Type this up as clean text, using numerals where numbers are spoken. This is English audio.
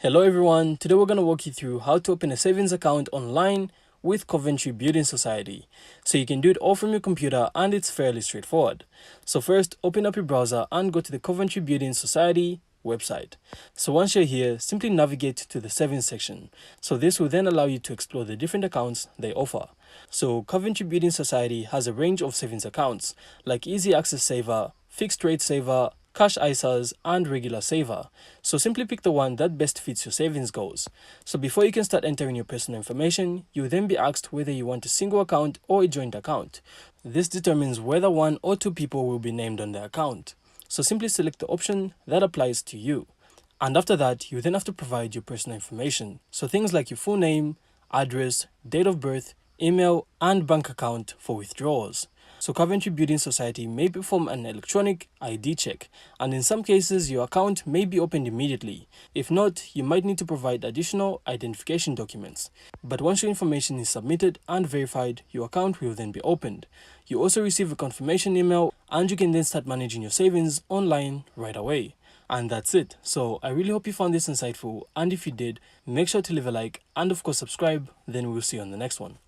Hello everyone, today we're going to walk you through how to open a savings account online with Coventry Building Society. So you can do it all from your computer and it's fairly straightforward. So first, open up your browser and go to the Coventry Building Society website. So once you're here, simply navigate to the savings section. So this will then allow you to explore the different accounts they offer. So Coventry Building Society has a range of savings accounts like Easy Access Saver, Fixed Rate Saver, Cash ISAs, and Regular Saver. So simply pick the one that best fits your savings goals. So before you can start entering your personal information, you will then be asked whether you want a single account or a joint account. This determines whether one or two people will be named on the account. So simply select the option that applies to you. And after that, you then have to provide your personal information. So things like your full name, address, date of birth, email, and bank account for withdrawals. So Coventry Building Society may perform an electronic ID check, and in some cases your account may be opened immediately. If not, you might need to provide additional identification documents. But once your information is submitted and verified, your account will then be opened. You also receive a confirmation email, and you can then start managing your savings online right away. And that's it. So I really hope you found this insightful, and if you did, make sure to leave a like and of course subscribe. Then we'll see you on the next one.